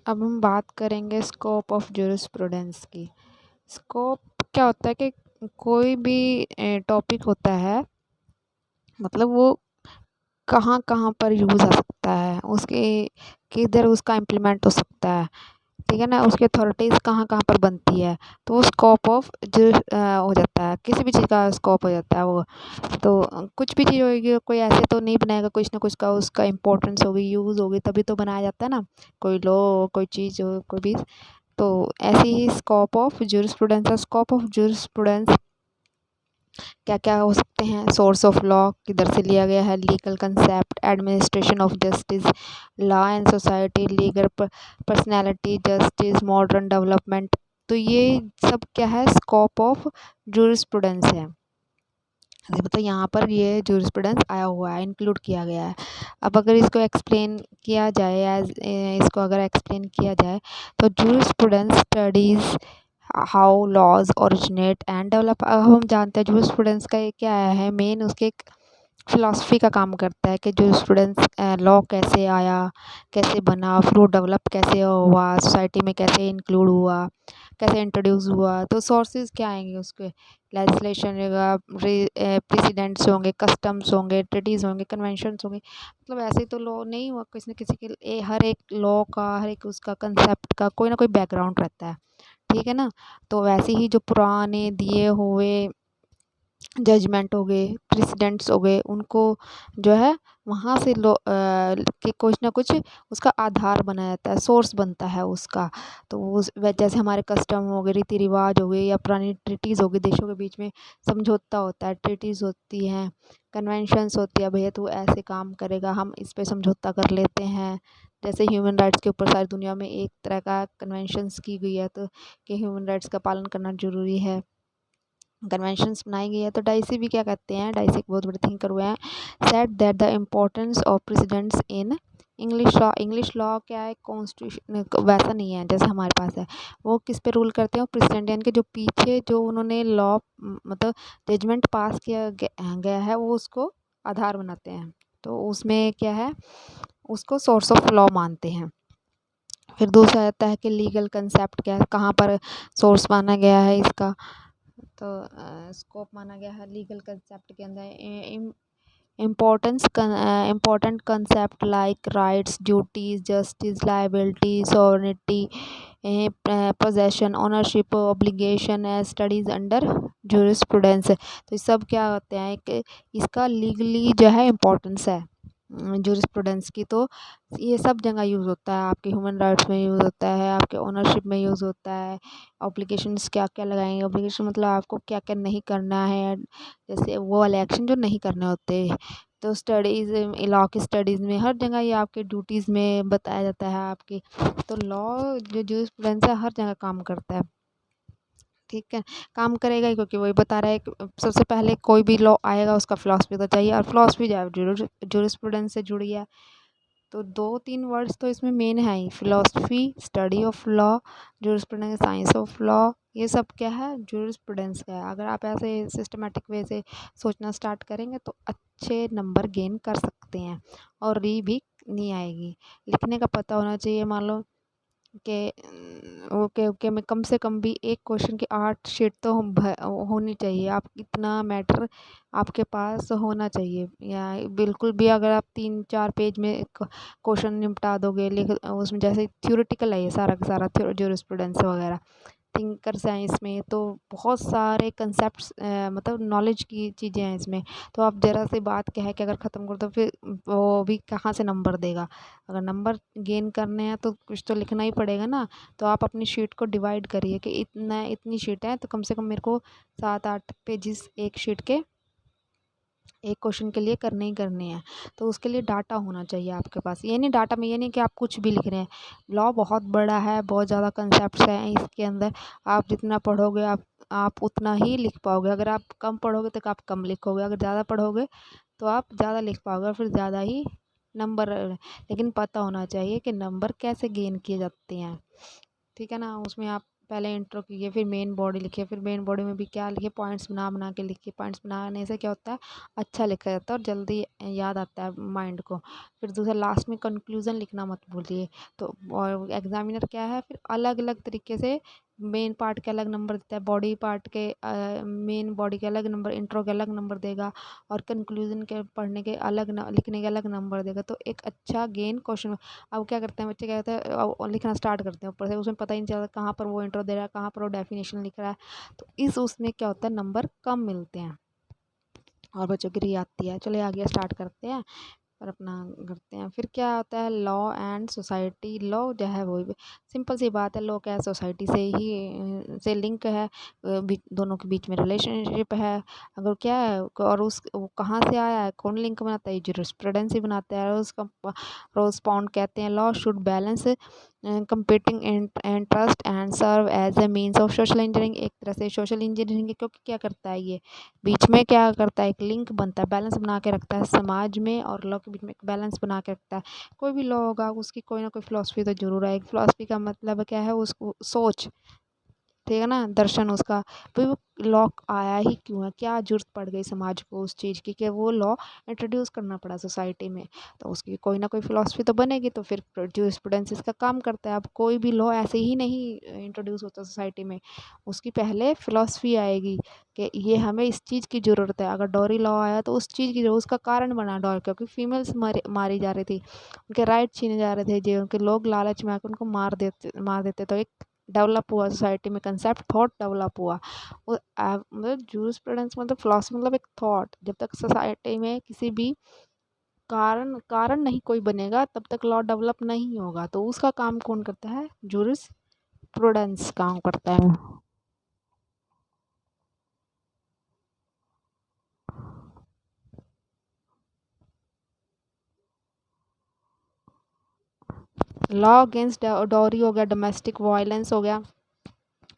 अब हम बात करेंगे स्कोप ऑफ ज्यूरिस्प्रूडेंस की। स्कोप क्या होता है कि कोई भी टॉपिक होता है, मतलब वो कहाँ कहाँ पर यूज़ आ सकता है, उसके किधर उसका इम्प्लीमेंट हो सकता है, ठीक है ना, उसकी अथॉरिटीज़ कहाँ कहाँ पर बनती है, तो वो स्कोप ऑफ जो हो जाता है, किसी भी चीज़ का स्कोप हो जाता है वो। तो कुछ भी चीज़ होगी, कोई ऐसे तो नहीं बनाएगा, कुछ ना कुछ का उसका इम्पोर्टेंस होगी, यूज़ होगी, तभी तो बनाया जाता है ना, कोई लॉ, कोई चीज़ हो, कोई भी। तो ऐसे ही स्कोप ऑफ ज्यूरिस्प्रूडेंस है। स्कोप ऑफ ज्यूरिस्प्रूडेंस क्या क्या हो सकते हैं? सोर्स ऑफ लॉ किधर से लिया गया है, legal concept, administration of justice, law and society, legal personality, justice, modern development. तो ये सब क्या है? स्कोप ऑफ ज्यूरिस्प्रूडेंस है। मतलब यहाँ पर ये ज्यूरिस्प्रूडेंस आया हुआ है, इंक्लूड किया गया है। अब अगर इसको एक्सप्लेन किया जाए इसको अगर एक्सप्लेन किया जाए तो jurisprudence studies how laws originate and develop. अब हम जानते हैं ज्यूरिस्प्रूडेंस का ये क्या है, मेन उसके एक फ़िलॉसफ़ी का काम करता है कि ज्यूरिस्प्रूडेंस लॉ कैसे आया, कैसे बना, फिर वो डेवलप कैसे हुआ, सोसाइटी में कैसे इंक्लूड हुआ, कैसे इंट्रोड्यूस हुआ। तो सोर्सेज क्या आएंगे उसके? लेजिस्लेशन रहेगा, प्रेसिडेंट्स होंगे, कस्टम्स होंगे, ट्रीटीज़ होंगे, कन्वेंशंस होंगे। मतलब ऐसे तो लॉ नहीं हुआ, किसी न किसी के हर एक लॉ का, हर एक उसका कंसेप्ट का कोई ना कोई बैकग्राउंड रहता है, ठीक है ना। तो वैसे ही जो पुराने दिए हुए जजमेंट हो गए, प्रेसिडेंट्स हो गए, उनको जो है वहाँ से कि कुछ ना कुछ उसका आधार बनाया जाता है, सोर्स बनता है उसका। तो उस जैसे हमारे कस्टम हो गए, रीति रिवाज हो गए, या पुरानी ट्रीटीज़ हो गई, देशों के बीच में समझौता होता है, ट्रीटीज़ होती हैं, कन्वेंशंस होती है, भैया तू ऐसे काम करेगा, हम इस पे समझौता कर लेते हैं। जैसे ह्यूमन राइट्स के ऊपर सारी दुनिया में एक तरह का कन्वेंशंस की गई है, तो कि ह्यूमन राइट्स का पालन करना ज़रूरी है, कन्वेंशंस बनाई गई है। तो डाइसी भी क्या कहते हैं, डाइसी एक बहुत बड़े थिंकर हुए हैं, said that the importance of precedents in English law. English law क्या है? कॉन्स्टिट्यूशन वैसा नहीं है जैसे हमारे पास है। वो किस पे रूल करते हैं? प्रेसिडेंट, यानी कि जो पीछे जो उन्होंने लॉ मतलब जजमेंट पास किया गया है, वो उसको आधार बनाते हैं। तो उसमें क्या है, उसको सोर्स ऑफ लॉ मानते हैं। फिर दूसरा आता है कि लीगल कंसेप्ट क्या है, कहाँ पर सोर्स माना गया है इसका। तो स्कोप माना गया है लीगल कंसेप्ट के अंदर important concept like rights, duties, justice, liability, sovereignty, possession, ownership, obligation as studies under jurisprudence. तो ये सब क्या होते हैं कि इसका लीगली जो है इम्पोर्टेंस है ज्यूरिस्प्रूडेंस की। तो ये सब जगह यूज़ होता है, आपके ह्यूमन राइट्स में यूज़ होता है, आपके ओनरशिप में यूज़ होता है। ऑब्लिगेशंस क्या क्या लगाएंगे, ऑब्लिगेशन मतलब आपको क्या क्या नहीं करना है, जैसे वो वाले एक्शन जो नहीं करने होते। तो स्टडीज़, लॉ की स्टडीज़ में हर जगह ये आपके ड्यूटीज़ में बताया जाता है आपकी। तो लॉ जो ज्यूरिस्प्रूडेंस है हर जगह काम करता है, ठीक है, काम करेगा ही, क्योंकि वही बता रहा है कि सबसे पहले कोई भी लॉ आएगा उसका फिलॉसफी तो चाहिए, और फिलॉसफी जो है ज्यूरिस्प्रूडेंस से जुड़ी है। तो 2-3 वर्ड्स तो इसमें मेन है ही, philosophy, study of law, jurisprudence, science of law. ये सब क्या है? ज्यूरिस्प्रूडेंस का है। अगर आप ऐसे सिस्टमेटिक वे से सोचना स्टार्ट करेंगे तो अच्छे नंबर गेन कर सकते हैं, और री भी नहीं आएगी। लिखने का पता होना चाहिए, मान लो कि ओके ओके मैं कम से कम भी एक क्वेश्चन की 8 शीट तो होनी चाहिए। आप इतना मैटर आपके पास होना चाहिए, या बिल्कुल भी अगर आप 3-4 पेज में क्वेश्चन निपटा दोगे, लिख उसमें जैसे थ्योरेटिकल है ये सारा का सारा ज्यूरिस्प्रूडेंस वगैरह, थिंकर साइंस में तो बहुत सारे कंसेप्ट्स मतलब नॉलेज की चीज़ें हैं इसमें। तो आप ज़रा सी बात कह के अगर ख़त्म कर दो, फिर वो भी कहाँ से नंबर देगा? अगर नंबर गेन करने हैं तो कुछ तो लिखना ही पड़ेगा ना। तो आप अपनी शीट को डिवाइड करिए कि इतना इतनी शीट है, तो कम से कम मेरे को 7-8 पेजेस एक शीट के एक क्वेश्चन के लिए करने ही करने हैं। तो उसके लिए डाटा होना चाहिए आपके पास। ये नहीं, डाटा में ये नहीं कि आप कुछ भी लिख रहे हैं। लॉ बहुत बड़ा है, बहुत ज़्यादा कंसेप्ट्स हैं इसके अंदर। आप जितना पढ़ोगे आप उतना ही लिख पाओगे। अगर आप कम पढ़ोगे तो आप कम लिखोगे, अगर ज़्यादा पढ़ोगे तो आप ज़्यादा लिख पाओगे, और फिर ज़्यादा ही नंबर। लेकिन पता होना चाहिए कि नंबर कैसे गेन किए जाते हैं, ठीक है ना। उसमें आप पहले इंट्रो कीजिए, फिर मेन बॉडी लिखिए, फिर मेन बॉडी में भी क्या लिखिए, पॉइंट्स बना बना के लिखिए। पॉइंट्स बनाने से क्या होता है, अच्छा लिखा जाता है और जल्दी याद आता है माइंड को। फिर दूसरा लास्ट में कंक्लूजन लिखना मत भूलिए। तो और एग्जामिनर क्या है, फिर अलग अलग तरीके से मेन पार्ट के अलग नंबर देता है, बॉडी पार्ट के मेन बॉडी के अलग नंबर, इंट्रो के अलग नंबर देगा, और कंक्लूजन के पढ़ने के अलग लिखने के अलग नंबर देगा। तो एक अच्छा गेन क्वेश्चन। अब क्या करते हैं बच्चे, क्या कहते हैं, अब लिखना स्टार्ट करते हैं ऊपर से, उसमें पता ही नहीं चलता कहाँ पर वो इंट्रो दे रहा है, कहाँ पर वो डेफिनेशन लिख रहा है। तो इस उसमें क्या होता है, नंबर कम मिलते हैं और बच्चों की री आती है। चलिए आगे स्टार्ट करते हैं और अपना करते हैं। फिर क्या होता है, लॉ एंड सोसाइटी। लॉ जो है वो सिंपल सी बात है, लॉ क्या है, सोसाइटी से ही से लिंक है, दोनों के बीच में रिलेशनशिप है। अगर क्या है, और उस वो कहाँ से आया है, कौन लिंक बनाता है, जूरिस्प्रूडेंस ही बनाता है। उसका रोज पॉन्ड कहते हैं, law should balance competing interest and serve as a means of social engineering. एक तरह से सोशल इंजीनियरिंग, क्योंकि क्या करता है ये, बीच में क्या करता है, एक लिंक बनता है, बैलेंस बना के रखता है समाज में और लॉ के बीच में, एक बैलेंस बना के रखता है। कोई भी लॉ होगा उसकी कोई ना कोई फिलॉसफी तो जरूर है। फिलॉसफी का मतलब क्या है, उसको सोच, ठीक है ना, दर्शन उसका। भाई वो लॉ आया ही क्यों है, क्या जरूरत पड़ गई समाज को उस चीज़ की कि वो लॉ इंट्रोड्यूस करना पड़ा सोसाइटी में। तो उसकी कोई ना कोई फिलॉसफी तो बनेगी, तो फिर जूरिस्प्रूडेंस इसका काम करता है। अब कोई भी लॉ ऐसे ही नहीं इंट्रोड्यूस होता सोसाइटी में, उसकी पहले फिलॉसफी आएगी कि ये हमें इस चीज़ की ज़रूरत है। अगर डॉरी लॉ आया तो उस चीज़ की उसका कारण बना डॉर, क्योंकि फीमेल्स मारी जा रही थी, उनके राइट छीने जा रहे थे, जो उनके लोग लालच में आकर उनको मार देते। तो एक डेवलप हुआ सोसाइटी में कंसेप्ट, थॉट डेवलप हुआ। मतलब जूरिस्प्रूडेंस मतलब फिलॉसफी, मतलब एक थॉट। जब तक सोसाइटी में किसी भी कारण कारण नहीं कोई बनेगा, तब तक लॉ डेवलप नहीं होगा। तो उसका काम कौन करता है, जूरिस्प्रूडेंस काम करता है। लॉ अगेंस्ट डॉरी हो गया, डोमेस्टिक वायलेंस हो गया,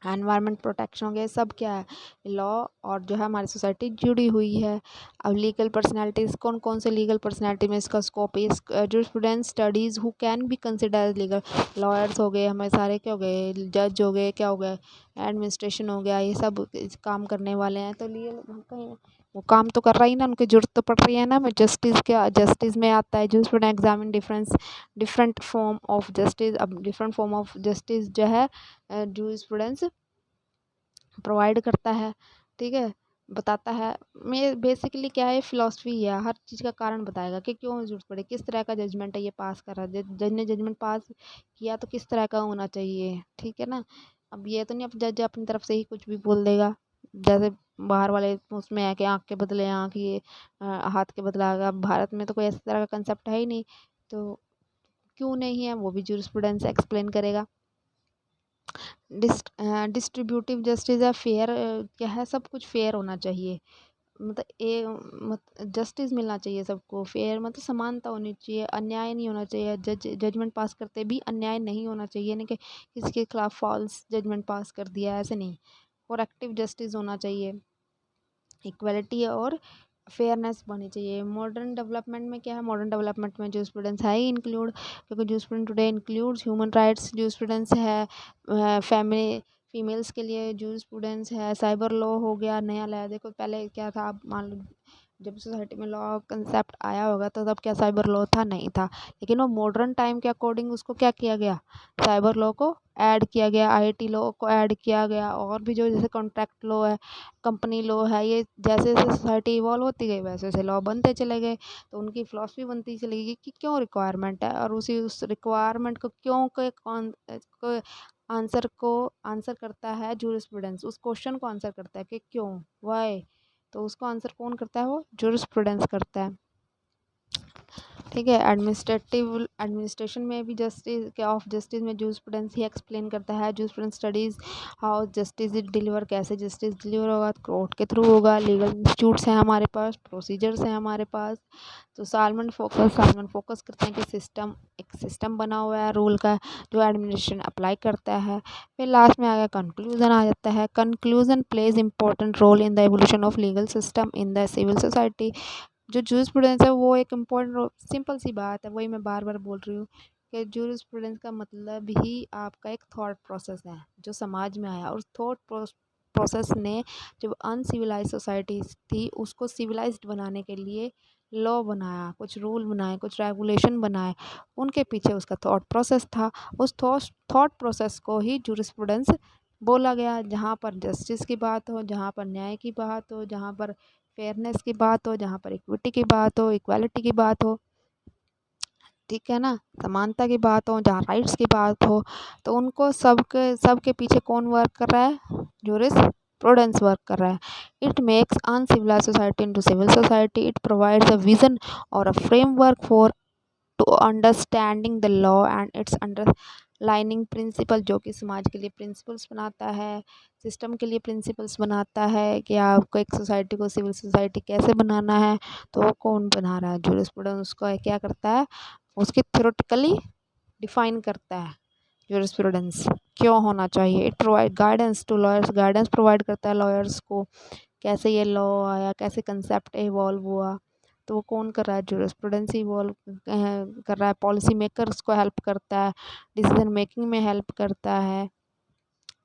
एनवायरनमेंट प्रोटेक्शन हो गया, सब क्या है, लॉ और जो है हमारी सोसाइटी जुड़ी हुई है। अब लीगल पर्सनालिटीज़, कौन कौन से लीगल पर्सनालिटी में इसका स्कोप है, इस jurisprudence studies who can be consider legal. Lawyers हो गए हमारे सारे, क्या हो गए, जज हो गए, क्या हो गए, एडमिनिस्ट्रेशन हो गया, ये सब इस काम करने वाले हैं। तो लीगल कहीं वो काम तो कर रहा ही ना, उनकी जरूरत तो पड़ रही है ना। मैं जस्टिस, क्या जस्टिस में आता है, jurisprudence examine different form of justice. अब डिफरेंट फॉर्म ऑफ जस्टिस जो है जूरिस्प्रूडेंस प्रोवाइड करता है, ठीक है, बताता है। मैं बेसिकली क्या है, फिलॉसफी है, हर चीज़ का कारण बताएगा कि क्यों ज़रूरत पड़े, किस तरह का जजमेंट है ये पास कर रहा है, जज ने जजमेंट पास किया तो किस तरह का होना चाहिए, ठीक है ना। अब ये तो नहीं अब जज अपनी तरफ से ही कुछ भी बोल देगा, जैसे बाहर वाले उसमें है कि आँख के बदले आँख, ये हाथ के बदला आगा। भारत में तो कोई इस तरह का कंसेप्ट है ही नहीं, तो क्यों नहीं है वो भी जूरिस्प्रूडेंस एक्सप्लेन करेगा। डिस्ट्रीब्यूटिव जस्टिस है, फेयर क्या है, सब कुछ फेयर होना चाहिए। मतलब जस्टिस मिलना चाहिए सबको, फेयर मतलब समानता होनी चाहिए, अन्याय नहीं होना चाहिए। जजमेंट पास करते भी अन्याय नहीं होना चाहिए, नहीं कि किसी के खिलाफ फॉल्स जजमेंट पास कर दिया, ऐसे नहीं। और एक्टिव जस्टिस होना चाहिए, इक्वलिटी और फेयरनेस होनी चाहिए। मॉडर्न डेवलपमेंट में क्या है, मॉडर्न डेवलपमेंट में जो स्टूडेंट्स है ही इंक्लूड, क्योंकि जो student today includes human rights, जो स्टूडेंट्स है फैमिली फीमेल्स के लिए जो स्टूडेंट्स है, साइबर लॉ हो गया नया लाया। देखो पहले क्या था, आप मान लो जब सोसाइटी में लॉ कंसेप्ट आया होगा तो तब क्या साइबर लॉ था, नहीं था। लेकिन वो मॉडर्न टाइम के अकॉर्डिंग उसको क्या किया गया, साइबर लॉ को ऐड किया गया, आईटी लॉ को ऐड किया गया, और भी जो जैसे कॉन्ट्रैक्ट लॉ है, कंपनी लॉ है, ये जैसे जैसे सोसाइटी इवॉल्व होती गई वैसे वैसे लॉ बनते चले गए। तो उनकी फिलॉसफी बनती चली गई कि क्यों रिक्वायरमेंट है, और उस रिक्वायरमेंट को क्यों के कौन को आंसर करता है जूरिस्प्रूडेंस, उस क्वेश्चन को आंसर करता है कि क्यों, वाई। तो उसको आंसर कौन करता है, वो जूरिस्प्रूडेंस करता है, ठीक है। एडमिनिस्ट्रेशन में भी जस्टिस क्या ऑफ जस्टिस में जूरिस्प्रूडेंस ही एक्सप्लेन करता है। Jurisprudence studies how justice is deliver, कैसे जस्टिस डिलीवर होगा, कोर्ट के थ्रू होगा, लीगल इंस्टीट्यूट्स हैं हमारे पास, प्रोसीजर्स हैं हमारे पास। तो सालमन फोकस करते हैं कि एक सिस्टम बना हुआ है रूल का, जो एडमिनिस्ट्रेशन अप्लाई करता है। फिर लास्ट में आ गया कंक्लूजन आ जाता है। Conclusion plays important role in the evolution of legal system in the civil society. जो जूरिस्प्रूडेंस है वो एक इम्पोर्टेंट, सिंपल सी बात है, वही मैं बार बार बोल रही हूँ, कि जूरिस्प्रूडेंस का मतलब ही आपका एक थॉट प्रोसेस है जो समाज में आया, और थॉट प्रोसेस ने जब अनसिविलाइज्ड सोसाइटी थी उसको सिविलाइज्ड बनाने के लिए लॉ बनाया, कुछ रूल बनाए, कुछ रेगुलेशन बनाए, उनके पीछे उसका थॉट प्रोसेस था। उस थॉट प्रोसेस को ही जूरिस्प्रूडेंस बोला गया, जहाँ पर जस्टिस की बात हो, जहाँ पर न्याय की बात हो, जहाँ पर फेयरनेस की बात हो, जहाँ पर इक्विटी की बात हो, इक्वालिटी की बात हो, ठीक है ना, समानता की बात हो, जहाँ राइट्स की बात हो, तो उनको सबके पीछे कौन वर्क कर रहा है? जूरिस्प्रूडेंस वर्क कर रहा है। It makes uncivilised society into civil society, it provides a vision और a framework for to understanding the law and its underlining principle, जो कि समाज के लिए प्रिंसिपल्स बनाता है, सिस्टम के लिए प्रिंसिपल्स बनाता है कि आपको एक सोसाइटी को सिविल सोसाइटी कैसे बनाना है। तो वो कौन बना रहा है? जूरिस्प्रूडेंस उसको क्या करता है? उसकी थ्योरेटिकली डिफाइन करता है। जूरिस्प्रूडेंस क्यों होना चाहिए? It provide guidance to lawyers, guidance provide करता है लॉयर्स को, कैसे ये लॉ आया, कैसे कंसेप्ट इवॉल्व हुआ। तो वो कौन कर रहा है? जूरिस्प्रूडेंस इवॉल्व कर रहा है। पॉलिसी मेकर्स को हेल्प करता है, डिसीजन मेकिंग में हेल्प करता है।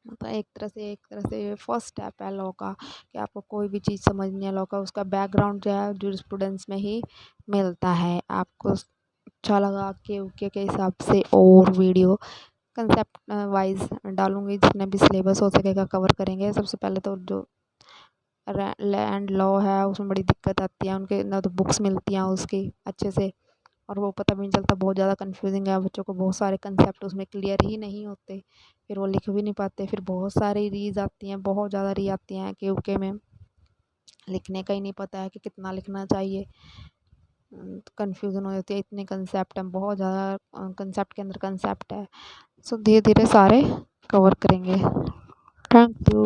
मतलब एक तरह से फर्स्ट स्टेप है लॉ का, कि आपको कोई भी चीज़ समझनी है लॉ का, उसका बैकग्राउंड जो है जूरिस्प्रूडेंस में ही मिलता है। आपको अच्छा लगा के हिसाब से और वीडियो कंसेप्ट वाइज डालूंगी, जितने भी सिलेबस हो सकेगा कवर करेंगे। सबसे पहले तो जो लैंड लॉ है उसमें बड़ी दिक्कत आती है, उनके ना तो बुक्स मिलती हैं उसकी अच्छे से, और वो पता भी नहीं चलता, बहुत ज़्यादा कन्फ्यूजिंग है, बच्चों को बहुत सारे कंसेप्ट उसमें क्लियर ही नहीं होते, फिर वो लिख भी नहीं पाते। फिर बहुत सारी रीज आती हैं, बहुत ज़्यादा री आती हैं कि ओके में लिखने का ही नहीं पता है कि कितना लिखना चाहिए। कन्फ्यूज़न हो जाती है, इतने कंसेप्ट हैं, बहुत ज़्यादा कंसेप्ट के अंदर कंसेप्ट है। सो धीरे धीरे सारे कवर करेंगे। Thank you.